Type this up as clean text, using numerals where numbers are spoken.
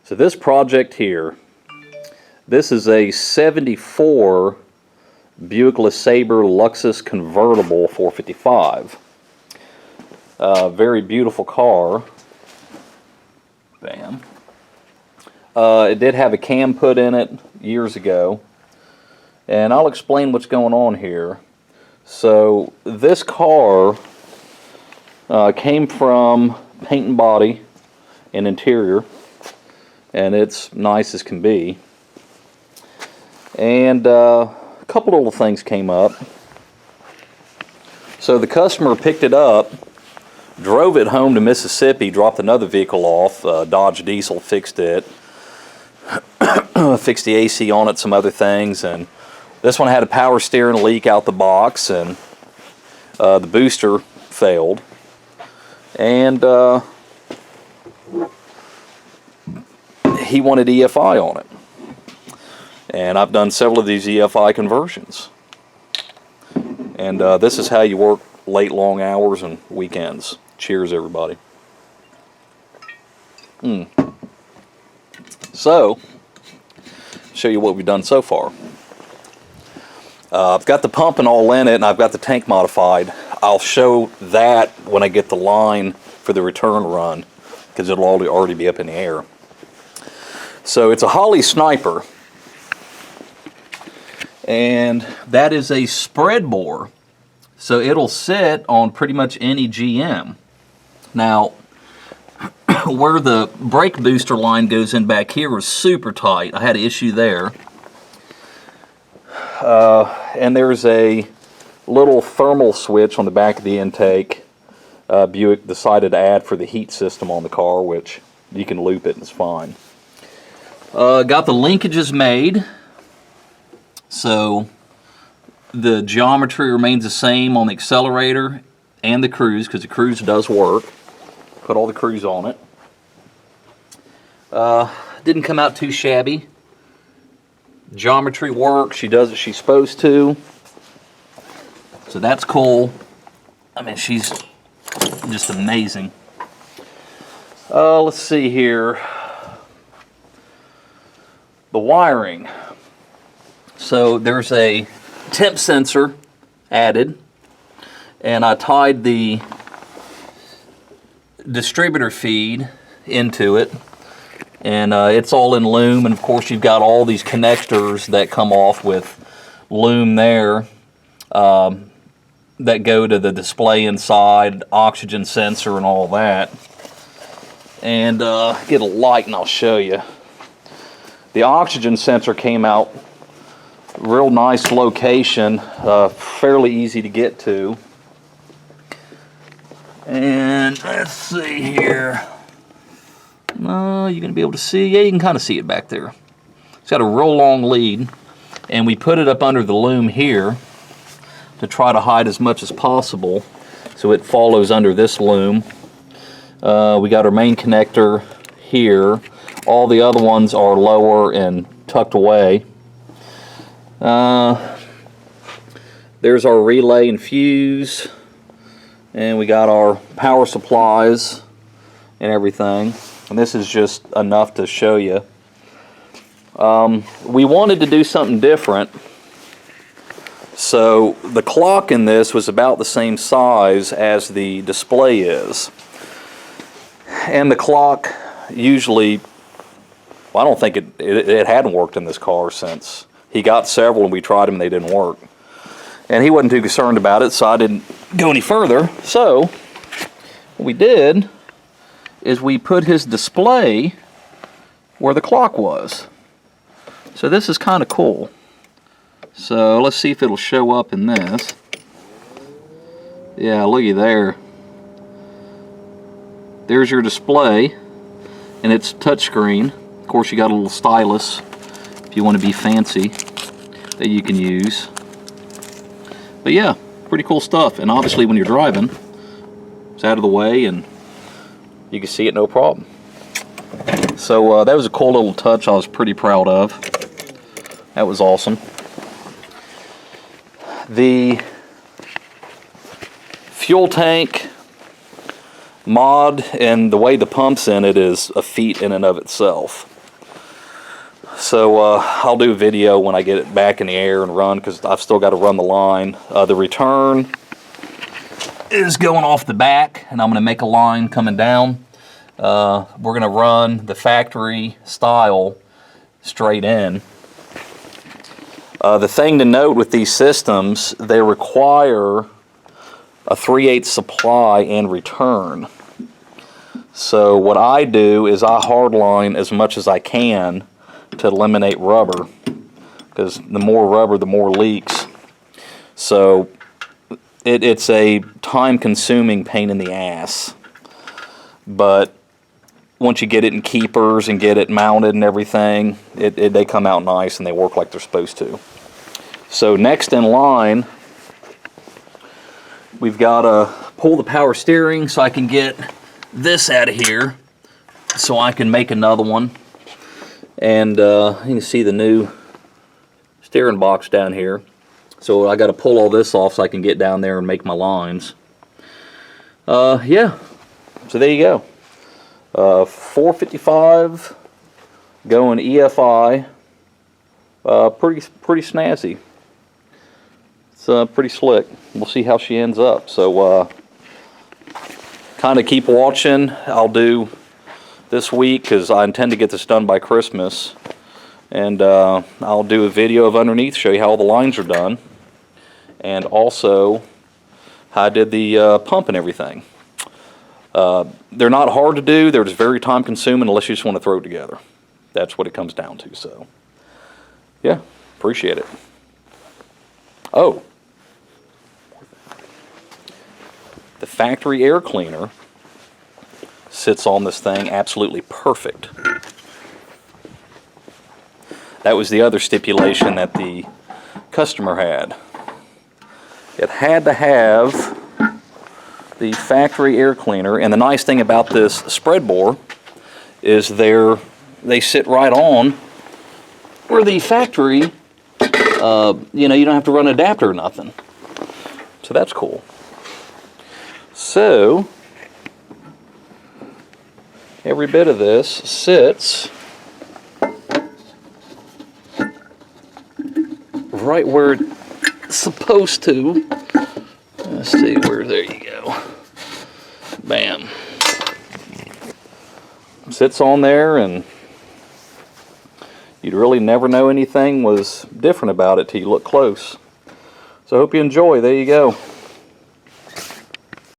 So this project here, this is a 74 Buick Lesabre Luxus convertible 455. Very beautiful car. Bam. It did have a cam put in it years ago, and I'll explain what's going on here. So this car came from paint and body and interior, and it's nice as can be. And a couple little things came up. So the customer picked it up, drove it home to Mississippi, dropped another vehicle off, Dodge Diesel, fixed it, fixed the AC on it, some other things, and this one had a power steering leak out the box, and the booster failed, and he wanted EFI on it. And I've done several of these EFI conversions. And this is how you work late, long hours and weekends. Cheers, everybody. So, show you what we've done so far. I've got the pump and all in it, and I've got the tank modified. I'll show that when I get the line for the return run, because it'll already be up in the air. So it's a Holley Sniper. And that is a spread bore, so it'll sit on pretty much any GM. Now, where the brake booster line goes in back here is super tight. I had an issue there. And there's a little thermal switch on the back of the intake. Buick decided to add for the heat system on the car, which you can loop it and it's fine. Got the linkages made. So the geometry remains the same on the accelerator and the cruise, because the cruise does work. Put all the cruise on it. Didn't come out too shabby. Geometry works. She does what she's supposed to. So that's cool. I mean, she's just amazing. Let's see here. The wiring. So there's a temp sensor added, and I tied the distributor feed into it, and it's all in loom, and of course you've got all these connectors that come off with loom there that go to the display inside, oxygen sensor and all that. And get a light and I'll show you. The oxygen sensor came out real nice location, fairly easy to get to. And let's see here. No, you're gonna be able to see. Yeah, you can kind of see it back there. It's got a real long lead, and we put it up under the loom here to try to hide as much as possible, so it follows under this loom. We got our main connector here. All the other ones are lower and tucked away. There's our relay and fuse, and we got our power supplies and everything, and this is just enough to show you. We wanted to do something different, so the clock in this was about the same size as the display is, and the clock usually, well, I don't think it hadn't worked in this car since he got several and we tried them and they didn't work. And he wasn't too concerned about it, so I didn't go any further. So what we did is we put his display where the clock was. So this is kind of cool. So let's see if it'll show up in this. Yeah, looky there. There's your display, and it's touchscreen. Of course, you got a little stylus if you want to be fancy that you can use. But yeah, pretty cool stuff. And obviously when you're driving, it's out of the way and you can see it no problem. So that was a cool little touch I was pretty proud of. That was awesome. The fuel tank mod and the way the pump's in it is a feat in and of itself. So I'll do a video when I get it back in the air and run, because I've still got to run the line. The return is going off the back, and I'm going to make a line coming down. We're going to run the factory style straight in. The thing to note with these systems, they require a 3/8 supply and return. So what I do is I hardline as much as I can to eliminate rubber, because the more rubber, the more leaks. So it's a time-consuming pain in the ass. But once you get it in keepers and get it mounted and everything, they come out nice and they work like they're supposed to. So next in line, we've got to pull the power steering so I can get this out of here so I can make another one. And you can see the new steering box down here. So I got to pull all this off so I can get down there and make my lines. Yeah, so there you go. 455 going EFI. Pretty snazzy. It's pretty slick. We'll see how she ends up. So kind of keep watching. I'll do this week, because I intend to get this done by Christmas, and I'll do a video of underneath, show you how all the lines are done, and also how I did the pump and everything. They're not hard to do, they're just very time consuming unless you just want to throw it together. That's what it comes down to. So yeah, appreciate it. Oh, the factory air cleaner sits on this thing absolutely perfect. That was the other stipulation that the customer had. It had to have the factory air cleaner, and the nice thing about this spread bore is they sit right on where the factory, you know, you don't have to run an adapter or nothing. So that's cool. So every bit of this sits right where it's supposed to. Let's see, there you go. Bam. Sits on there, and you'd really never know anything was different about it till you look close. So I hope you enjoy. There you go.